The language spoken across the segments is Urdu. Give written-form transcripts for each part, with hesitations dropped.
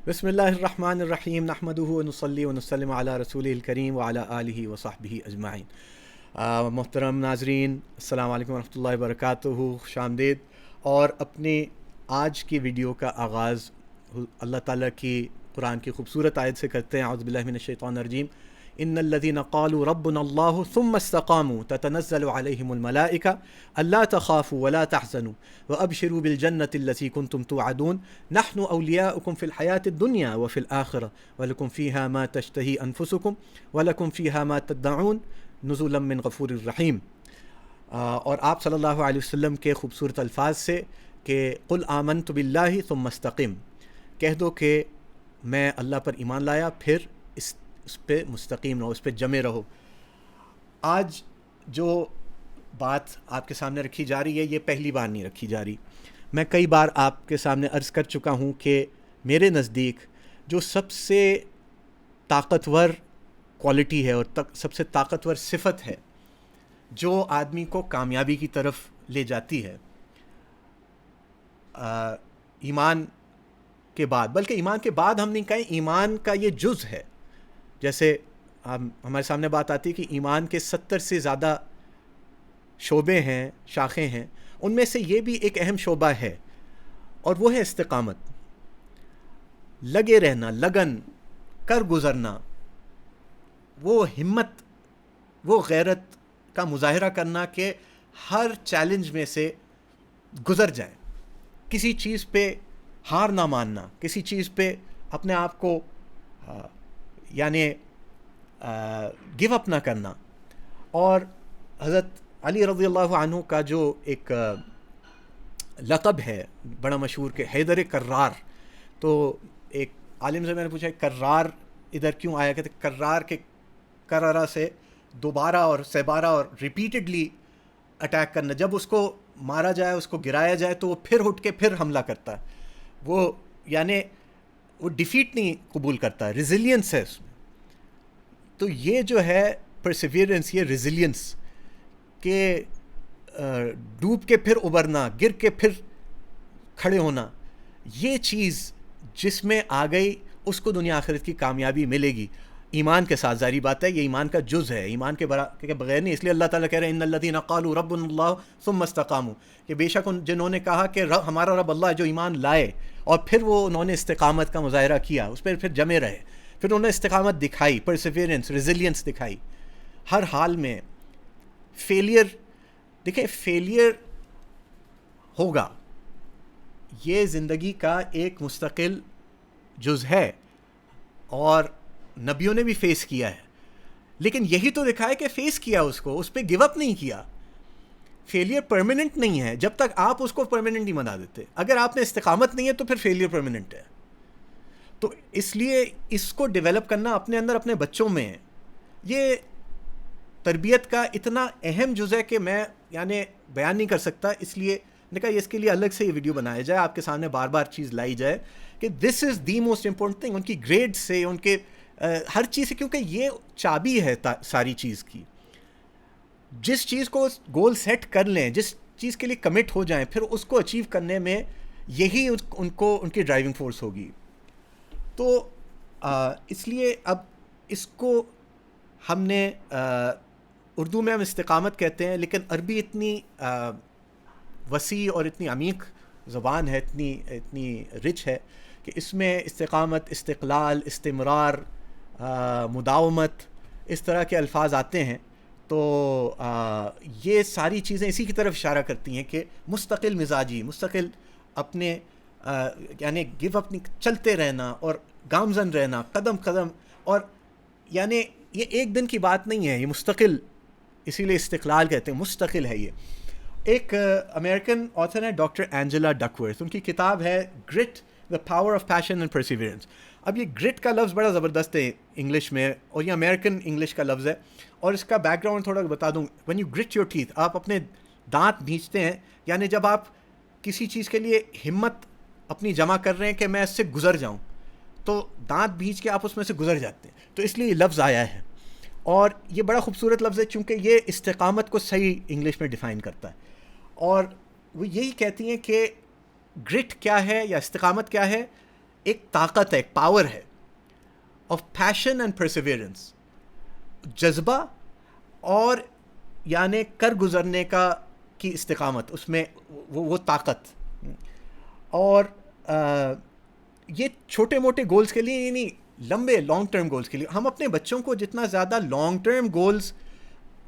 بسم اللہ الرحمن الرحیم نحمدہ ونصلی ونسلم علی رسولہ الکریم وعلی آلہ وصحبہ اجمعین۔ محترم ناظرین، السلام علیکم ورحمۃ اللہ وبرکاتہ، خوش آمدید۔ اور اپنے آج کی ویڈیو کا آغاز اللہ تعالیٰ کی قرآن کی خوبصورت آیت سے کرتے ہیں۔ اعوذ باللہ من الشیطان الرجیم۔ ان الذين قالوا ربنا الله ثم استقاموا تتنزل عليهم الملائكة الا تخافوا ولا تحزنوا وابشروا بالجنة التي كنتم توعدون نحن اولياؤكم في الحياة الدنيا وفي الآخرة ولكم فيها ما تشتهي انفسكم ولكم فيها ما تدعون نزلا من غفور رحیم۔ اور آپ صلی اللہ علیہ وسلم کے خوبصورت الفاظ سے کہ قل آمنت باللہ ثم استقم، کہہ دو کہ میں اللہ پر ایمان لایا، پھر اس پہ مستقیم رہو، اس پہ جمے رہو۔ آج جو بات آپ کے سامنے رکھی جا رہی ہے یہ پہلی بار نہیں رکھی جا رہی۔ میں کئی بار آپ کے سامنے عرض کر چکا ہوں کہ میرے نزدیک جو سب سے طاقتور کوالٹی ہے اور سب سے طاقتور صفت ہے جو آدمی کو کامیابی کی طرف لے جاتی ہے، ایمان کے بعد، بلکہ ایمان کے بعد ہم نہیں کہیں، ایمان کا یہ جز ہے۔ جیسے ہمارے سامنے بات آتی ہے کہ ایمان کے 70 سے زیادہ شعبے ہیں، شاخیں ہیں، ان میں سے یہ بھی ایک اہم شعبہ ہے، اور وہ ہے استقامت، لگے رہنا، لگن کر گزرنا، وہ ہمت، وہ غیرت کا مظاہرہ کرنا کہ ہر چیلنج میں سے گزر جائیں، کسی چیز پہ ہار نہ ماننا، کسی چیز پہ اپنے آپ کو یعنی گیو اپ نہ کرنا۔ اور حضرت علی رضی اللہ عنہ کا جو ایک لقب ہے بڑا مشہور کہ حیدر کرار، تو ایک عالم سے میں نے پوچھا کرار ادھر کیوں آیا، کہتے کرار کے کرارا سے دوبارہ اور سہبارہ اور ریپیٹڈلی اٹیک کرنا، جب اس کو مارا جائے، اس کو گرایا جائے تو وہ پھر اٹھ کے پھر حملہ کرتا ہے، وہ یعنی وہ ڈیفیٹ نہیں قبول کرتا، ریزیلینس ہے اس میں۔ تو یہ جو ہے پرسیویرنس، یہ ریزیلینس کہ ڈوب کے پھر ابھرنا، گر کے پھر کھڑے ہونا، یہ چیز جس میں آ گئی اس کو دنیا آخرت کی کامیابی ملے گی۔ ایمان کے ساتھ ظاہری بات ہے یہ ایمان کا جز ہے، ایمان کے بغیر نہیں۔ اس لیے اللہ تعالیٰ کہہ رہے ہیں ان الذین قالوا ربنا اللہ ثم استقاموا، کہ بے شک جنہوں نے کہا کہ ہمارا رب اللہ ہے، جو ایمان لائے اور پھر وہ انہوں نے استقامت کا مظاہرہ کیا، اس پہ پھر جمے رہے، پھر انہوں نے استقامت دکھائی، پرسیویرنس، ریزیلینس دکھائی ہر حال میں۔ فیلئر، دیکھیں فیلئر ہوگا، یہ زندگی کا ایک مستقل جز ہے، اور نبیوں نے بھی فیس کیا ہے، لیکن یہی تو دکھا ہے کہ فیس کیا اس کو، اس پہ گیو اپ نہیں کیا۔ فیلئر پرماننٹ نہیں ہے جب تک آپ اس کو پرماننٹ نہیں بنا دیتے۔ اگر آپ نے استقامت نہیں ہے تو پھر فیلئر پرماننٹ ہے۔ تو اس لیے اس کو ڈیولپ کرنا اپنے اندر، اپنے بچوں میں، یہ تربیت کا اتنا اہم جز ہے کہ میں یعنی بیان نہیں کر سکتا۔ اس لیے نے کہا اس کے لیے الگ سے یہ ویڈیو بنایا جائے، آپ کے سامنے بار بار چیز لائی جائے کہ دس از دی موسٹ امپورٹنٹ تھنگ، ان کی گریڈ سے، ان کے ہر چیز سے، کیونکہ یہ چابی ہے ساری چیز کی۔ جس چیز کو گول سیٹ کر لیں، جس چیز کے لیے کمٹ ہو جائیں، پھر اس کو اچیو کرنے میں یہی ان کو ان کی ڈرائیونگ فورس ہوگی۔ تو اس لیے اب اس کو ہم نے اردو میں ہم استقامت کہتے ہیں، لیکن عربی اتنی وسیع اور اتنی عمیق زبان ہے، اتنی رچ ہے کہ اس میں استقامت، استقلال، استمرار، مداومت، اس طرح کے الفاظ آتے ہیں۔ تو یہ ساری چیزیں اسی کی طرف اشارہ کرتی ہیں کہ مستقل مزاجی، مستقل اپنے یعنی گیو اپ نہیں، چلتے رہنا اور گامزن رہنا قدم قدم، اور یعنی یہ ایک دن کی بات نہیں ہے، یہ مستقل، اسی لیے استقلال کہتے ہیں، مستقل ہے یہ۔ ایک امریکن آتھر ہے ڈاکٹر اینجلا ڈکورتھ، ان کی کتاب ہے grit, the power of passion and perseverance. اب یہ گرٹ کا لفظ بڑا زبردست ہے انگلش میں، اور یہ امریکن انگلش کا لفظ ہے، اور اس کا بیک گراؤنڈ تھوڑا بتا دوں۔ When you grit your teeth, آپ اپنے دانت بھینچتے ہیں، یعنی جب آپ کسی چیز کے لیے ہمت اپنی جمع کر رہے ہیں کہ میں اس سے گزر جاؤں، تو دانت بھینچ کے آپ اس میں سے گزر جاتے ہیں، تو اس لیے یہ لفظ آیا ہے۔ اور یہ بڑا خوبصورت لفظ ہے چونکہ یہ استقامت کو صحیح انگلش میں ڈیفائن کرتا ہے، اور وہ یہی کہتی ہیں کہ گرٹ کیا ہے یا استقامت کیا ہے؟ ایک طاقت ہے, ایک پاور ہے آف پیشن اینڈ پرسیویرنس, جذبہ اور یعنی کر گزرنے کی استقامت, اس میں وہ طاقت. اور یہ چھوٹے موٹے گولز کے لیے, یعنی لمبے لانگ ٹرم گولز کے لیے. ہم اپنے بچوں کو جتنا زیادہ لانگ ٹرم گولز,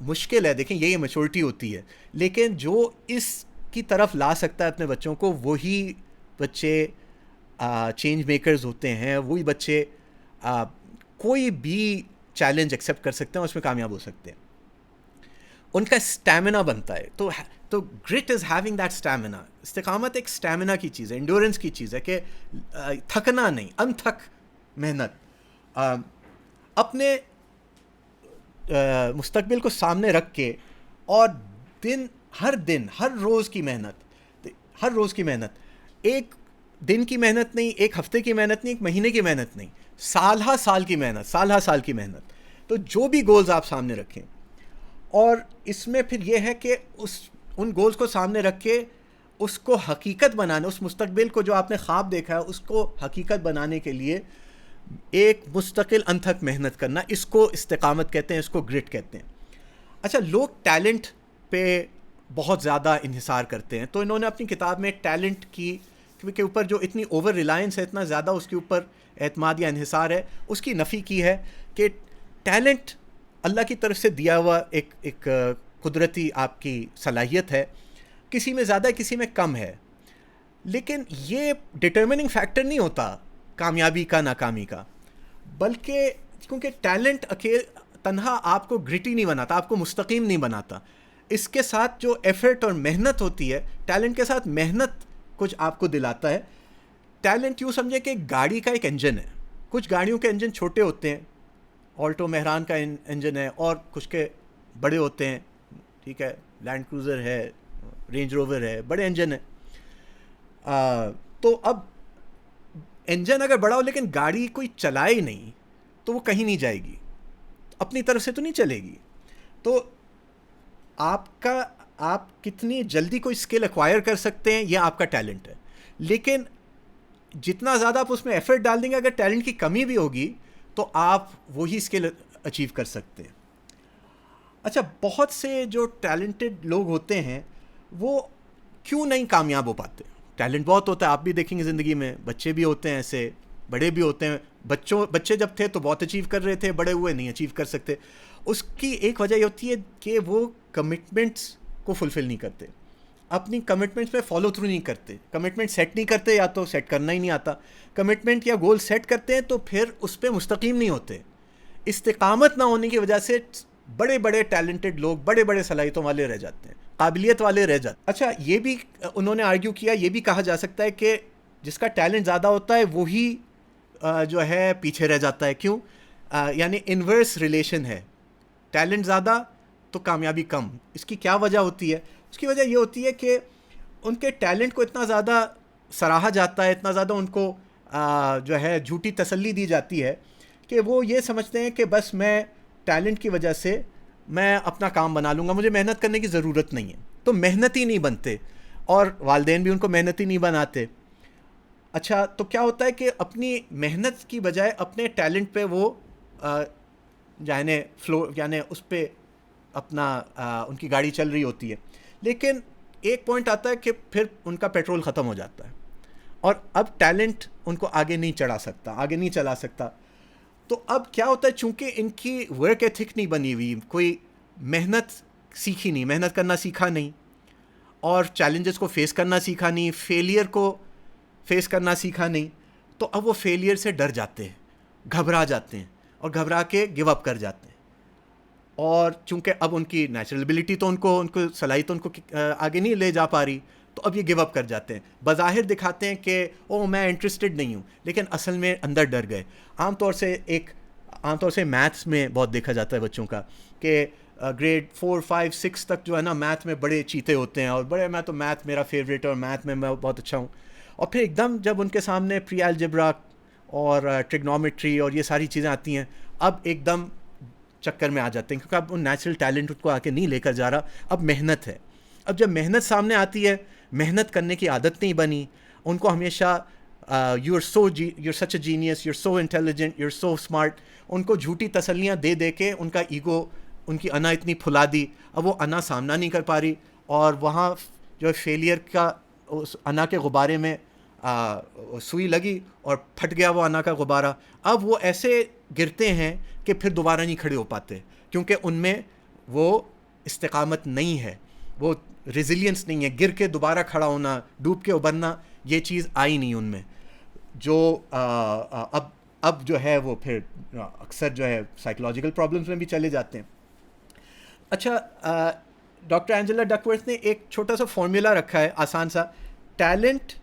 مشکل ہے, دیکھیں یہ میچورٹی ہوتی ہے, لیکن جو اس کی طرف لا سکتا ہے اپنے بچوں کو, وہی بچے چینج میکرز ہوتے ہیں, وہی بچے کوئی بھی چیلنج ایکسیپٹ کر سکتے ہیں, اس میں کامیاب ہو سکتے ہیں. ان کا اسٹیمنا بنتا ہے. تو grit is having that stamina. استقامت ایک اسٹیمنا کی چیز ہے, انڈورنس کی چیز ہے, کہ تھکنا نہیں, انتھک محنت. اپنے مستقبل کو سامنے رکھ کے, اور ہر روز کی محنت, ایک دن کی محنت نہیں, ایک ہفتے کی محنت نہیں, ایک مہینے کی محنت نہیں, سال سال کی محنت. تو جو بھی گولز آپ سامنے رکھیں, اور اس میں پھر یہ ہے کہ ان گولز کو سامنے رکھ کے اس کو حقیقت بنانے, اس مستقبل کو جو آپ نے خواب دیکھا ہے اس کو حقیقت بنانے کے لیے ایک مستقل انتھک محنت کرنا, اس کو استقامت کہتے ہیں, اس کو گرٹ کہتے ہیں. اچھا, لوگ ٹیلنٹ پہ بہت زیادہ انحصار کرتے ہیں, تو انہوں نے اپنی کتاب میں ٹیلنٹ کے اوپر جو اتنی اوور ریلائنس ہے, اتنا زیادہ اس کے اوپر اعتماد یا انحصار ہے, اس کی نفی کی ہے کہ ٹیلنٹ اللہ کی طرف سے دیا ہوا ایک قدرتی آپ کی صلاحیت ہے, کسی میں زیادہ کسی میں کم ہے, لیکن یہ ڈٹرمننگ فیکٹر نہیں ہوتا کامیابی کا ناکامی کا. بلکہ کیونکہ ٹیلنٹ تنہا آپ کو گریٹی نہیں بناتا, آپ کو مستقیم نہیں بناتا, اس کے ساتھ جو ایفرٹ اور محنت ہوتی ہے, ٹیلنٹ کے ساتھ محنت کچھ آپ کو دلاتا ہے. ٹیلنٹ یوں سمجھے کہ گاڑی کا ایک انجن ہے. کچھ گاڑیوں کے انجن چھوٹے ہوتے ہیں, آلٹو مہران کا انجن ہے, اور کچھ کے بڑے ہوتے ہیں, ٹھیک ہے, لینڈ کروزر ہے, رینج روور ہے, بڑے انجن ہیں. تو اب انجن اگر بڑا ہو لیکن گاڑی کوئی چلائے ہی نہیں, تو وہ کہیں نہیں جائے گی, اپنی طرف سے تو نہیں چلے گی. تو آپ کتنی جلدی کوئی اسکل ایکوائر کر سکتے ہیں, یہ آپ کا ٹیلنٹ ہے. لیکن جتنا زیادہ آپ اس میں ایفرٹ ڈال دیں گے, اگر ٹیلنٹ کی کمی بھی ہوگی تو آپ وہی اسکل اچیو کر سکتے ہیں. اچھا, بہت سے جو ٹیلنٹڈ لوگ ہوتے ہیں وہ کیوں نہیں کامیاب ہو پاتے؟ ٹیلنٹ بہت ہوتا ہے, آپ بھی دیکھیں گے زندگی میں, بچے بھی ہوتے ہیں ایسے, بڑے بھی ہوتے ہیں. بچے جب تھے تو بہت اچیو کر رہے تھے, بڑے ہوئے نہیں اچیو کر سکتے. اس کی ایک وجہ یہ ہوتی ہے کہ وہ کمٹمنٹس کو فلفل نہیں کرتے, اپنی کمٹمنٹس پہ فالو تھرو نہیں کرتے, کمٹمنٹ سیٹ نہیں کرتے, یا تو سیٹ کرنا ہی نہیں آتا. کمٹمنٹ یا گول سیٹ کرتے ہیں تو پھر اس پہ مستقیم نہیں ہوتے. استقامت نہ ہونے کی وجہ سے بڑے بڑے ٹیلنٹڈ لوگ بڑے بڑے صلاحیتوں والے رہ جاتے ہیں, قابلیت والے رہ جاتے ہیں. اچھا, یہ بھی انہوں نے آرگیو کیا, یہ بھی کہا جا سکتا ہے کہ جس کا ٹیلنٹ زیادہ ہوتا ہے وہی جو ہے پیچھے رہ جاتا ہے. کیوں؟ یعنی انورس ریلیشن ہے, ٹیلنٹ زیادہ تو کامیابی کم. اس کی کیا وجہ ہوتی ہے؟ اس کی وجہ یہ ہوتی ہے کہ ان کے ٹیلنٹ کو اتنا زیادہ سراہا جاتا ہے, اتنا زیادہ ان کو جو ہے جھوٹی تسلی دی جاتی ہے کہ وہ یہ سمجھتے ہیں کہ بس میں ٹیلنٹ کی وجہ سے میں اپنا کام بنا لوں گا, مجھے محنت کرنے کی ضرورت نہیں ہے. تو محنتی نہیں بنتے, اور والدین بھی ان کو محنتی نہیں بناتے. اچھا, تو کیا ہوتا ہے کہ اپنی محنت کی بجائے اپنے ٹیلنٹ پہ وہ یعنی اس پہ اپنا ان کی گاڑی چل رہی ہوتی ہے. لیکن ایک پوائنٹ آتا ہے کہ پھر ان کا پیٹرول ختم ہو جاتا ہے, اور اب ٹیلنٹ ان کو آگے نہیں چلا سکتا. تو اب کیا ہوتا ہے, چونکہ ان کی ورک ایتھک نہیں بنی ہوئی, کوئی محنت سیکھی نہیں, محنت کرنا سیکھا نہیں, اور چیلنجز کو فیس کرنا سیکھا نہیں, فیلئر کو فیس کرنا سیکھا نہیں, تو اب وہ فیلئر سے ڈر جاتے ہیں, گھبرا جاتے ہیں, اور گھبرا کے گیو اپ کر جاتے ہیں. اور چونکہ اب ان کی نیچرل ایبلٹی تو ان کو صلاحیت ان کو آگے نہیں لے جا پا رہی, تو اب یہ گیو اپ کر جاتے ہیں. بظاہر دکھاتے ہیں کہ میں انٹرسٹڈ نہیں ہوں, لیکن اصل میں اندر ڈر گئے. عام طور سے میتھس میں بہت دیکھا جاتا ہے بچوں کا کہ گریڈ 4, 5, 6 تک جو ہے نا میتھ میں بڑے چیتے ہوتے ہیں, اور میں تو میتھ میرا فیوریٹ ہے, اور میتھ میں بہت اچھا ہوں. اور پھر ایک دم جب ان کے سامنے پری الجبرا اور ٹریگنومیٹری اور یہ ساری چیزیں آتی ہیں, اب ایک دم چکر میں آ جاتے ہیں, کیونکہ اب وہ نیچرل ٹیلنٹ کو آ کے نہیں لے کر جا رہا, اب محنت ہے. اب جب محنت سامنے آتی ہے, محنت کرنے کی عادت نہیں بنی, ان کو ہمیشہ you are so you are such a genius, you are so intelligent, you are so smart. ان کو جھوٹی تسلیاں دے دے کے ان کا ایگو، ان کی انا اتنی پھلا دی، اب وہ انا سامنا نہیں کر پا رہی، اور وہاں جو ہے فیلئر کا اس انا کے غبارے میں سوئی لگی اور پھٹ گیا وہ انا کا غبارہ. اب وہ ایسے گرتے ہیں کہ پھر دوبارہ نہیں کھڑے ہو پاتے، کیونکہ ان میں وہ استقامت نہیں ہے، وہ ریزیلینس نہیں ہے. گر کے دوبارہ کھڑا ہونا، ڈوب کے ابھرنا، یہ چیز آئی نہیں ان میں. جو اب جو ہے وہ پھر اکثر جو ہے سائیکولوجیکل پرابلمس میں بھی چلے جاتے ہیں. اچھا، ڈاکٹر اینجلا ڈکورتھ نے ایک چھوٹا سا فارمولا رکھا ہے آسان سا، talent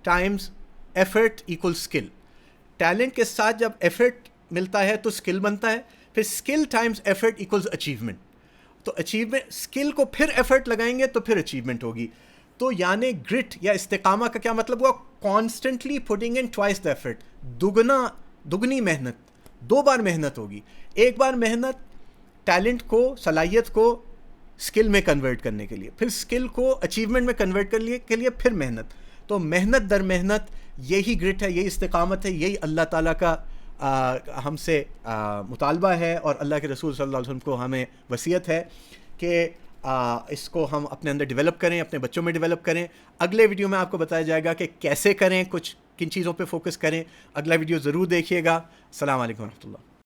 Times effort equal skill. Talent کے ساتھ جب ایفرٹ ملتا ہے تو اسکل بنتا ہے، پھر skill Times effort equals achievement. تو اچیومنٹ، اسکل کو پھر ایفرٹ لگائیں گے تو پھر اچیومنٹ ہوگی. تو یعنی گرٹ یا استقامہ کا کیا مطلب ہوا؟ Constantly putting in twice the effort, دگنی محنت، 2 بار محنت ہوگی. ایک بار محنت ٹیلنٹ کو، صلاحیت کو اسکل میں کنورٹ کرنے کے لیے، پھر اسکل کو اچیومنٹ میں کنورٹ کرنے کے لیے پھر محنت. تو محنت در محنت، یہی گرٹ ہے، یہی استقامت ہے، یہی اللہ تعالیٰ کا ہم سے مطالبہ ہے، اور اللہ کے رسول صلی اللہ علیہ وسلم کو ہمیں وصیت ہے کہ اس کو ہم اپنے اندر ڈیولپ کریں، اپنے بچوں میں ڈیولپ کریں. اگلے ویڈیو میں آپ کو بتایا جائے گا کہ کیسے کریں، کن چیزوں پہ فوکس کریں. اگلا ویڈیو ضرور دیکھیے گا. السلام علیکم ورحمۃ اللہ.